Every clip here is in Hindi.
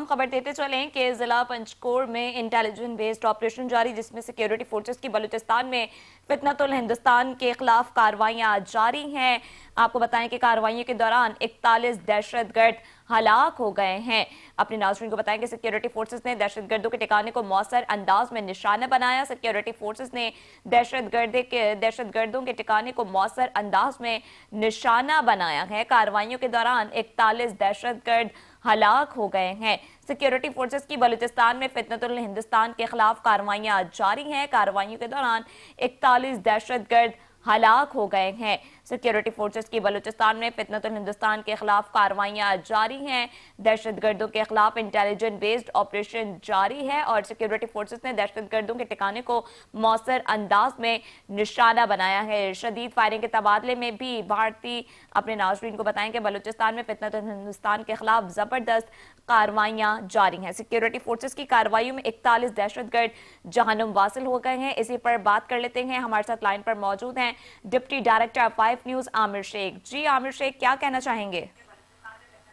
तमाम खबर देते चलें कि जिला पंचकोट में इंटेलिजेंस बेस्ड ऑपरेशन जारी, जिसमें सिक्योरिटी फोर्सेस की बलूचिस्तान में फितनतुल हिंदुस्तान के खिलाफ कार्रवाइयां जारी हैं। आपको बताएं कि कार्रवाइयों के दौरान 41 दहशतगर्द हलाक हो गए हैं। अपने नाज़रीन को बताएं कि सिक्योरिटी फोर्सेस ने दहशतगर्दों के ठिकाने को मौसर अंदाज में निशाना बनाया। सिक्योरिटी फोर्सेस ने दहशतगर्दों के ठिकाने को मौसर अंदाज में निशाना बनाया है। कार्रवाइयों के दौरान 41 दहशतगर्द हलाक हो गए हैं। सिक्योरिटी फोर्सेस की बलूचिस्तान में फितनतुल हिंदुस्तान के खिलाफ कार्रवाइयां जारी हैं। कार्रवाइयों के दौरान 41 दहशतगर्द हलाक हो गए हैं। सिक्योरिटी फोर्सेस की बलूचिस्तान में फितनतुल हिंदुस्तान के खिलाफ कार्रवाइयां जारी हैं। दहशतगर्दों के खिलाफ इंटेलिजेंस बेस्ड ऑपरेशन जारी है और सिक्योरिटी फोर्सेस ने दहशतगर्दों के ठिकाने को मौसर अंदाज में निशाना बनाया है। शदीद फायरिंग के तबादले में भी भारतीय अपने नाज़रीन को बताएं कि बलूचिस्तान में फितनतुल हिंदुस्तान के खिलाफ जबरदस्त कार्रवाइयां जारी हैं। सिक्योरिटी फोर्सेस की कार्रवाइयों में 41 दहशतगर्द जहन्नुम वासिल हो गए हैं। इसी पर बात कर लेते हैं। हमारे साथ लाइन पर मौजूद हैं deputy director 5 news Aamir Shaikh. जी आमिर शेख, क्या कहना चाहेंगे?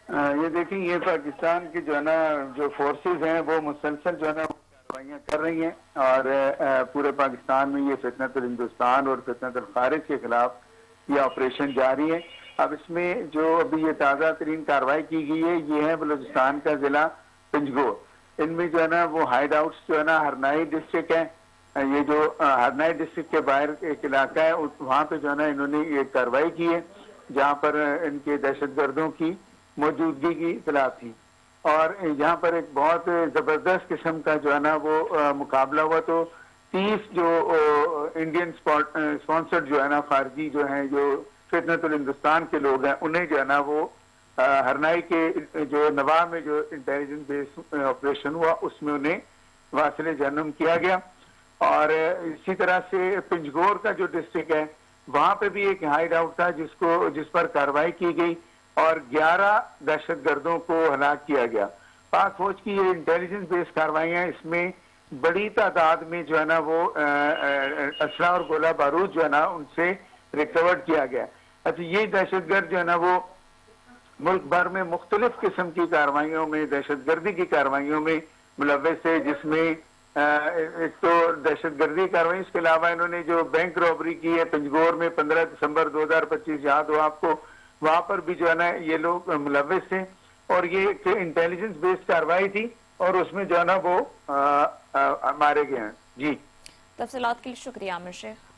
ये देखिए, ये पाकिस्तान की जो है ना जो फोर्सेस हैं वो मुसलसल जो है ना कार्रवाइयाँ कर रही हैं और पूरे पाकिस्तान में ये फितनतुल हिंदुस्तान और फितनतुल खारिज के खिलाफ ये ऑपरेशन जारी है। अब इसमें जो अभी ये ताज़ा तरीन कार्रवाई की गई है ये है बलूचिस्तान का जिला पंजगोर। इनमें जो है ना वो हाइड आउट्स जो है ना हरनाई डिस्ट्रिक्ट है। ये जो हरनाई डिस्ट्रिक्ट के बाहर एक इलाका है वहाँ पे जो है ना इन्होंने ये कार्रवाई की है जहाँ पर इनके दहशतगर्दों की मौजूदगी की इतला थी और यहाँ पर एक बहुत जबरदस्त किस्म का जो है ना वो मुकाबला हुआ। तो 30 जो इंडियन स्पॉन्सर्ड जो है ना खारजी जो है जो फितनतुल हिंदुस्तान के लोग हैं उन्हें जो है ना वो हरनाई के जो नवाब में जो इंटेलिजेंस बेस्ड ऑपरेशन हुआ उसमें उन्हें वासिले जहन्नुम किया गया। और इसी तरह से पंजगोर का जो डिस्ट्रिक्ट है वहां पे भी एक हाइड आउट था जिस पर कार्रवाई की गई और 11 दहशतगर्दों को हलाक किया गया। पाक फौज की ये इंटेलिजेंस बेस्ड कार्रवाइयां, इसमें बड़ी तादाद में जो है ना वो असला और गोला बारूद जो है ना उनसे रिकवर्ड किया गया। अच्छा, ये दहशतगर्द जो है ना वो मुल्क भर में मुख्तलिफ किस्म की कार्रवाइयों में दहशतगर्दी की कार्रवाइयों में मुलव्वस है, जिसमें एक तो दहशतगर्दी कार्रवाई, इसके अलावा इन्होंने जो बैंक रॉबरी की है पंजगोर में 15 दिसंबर 2025 याद हो आपको, वहां पर भी जो है ना ये लोग मुलव्वस थे और ये इंटेलिजेंस बेस्ड कार्रवाई थी और उसमें जो है ना वो मारे गए हैं। जी, तफसीलात के लिए शुक्रिया आमिर शेख।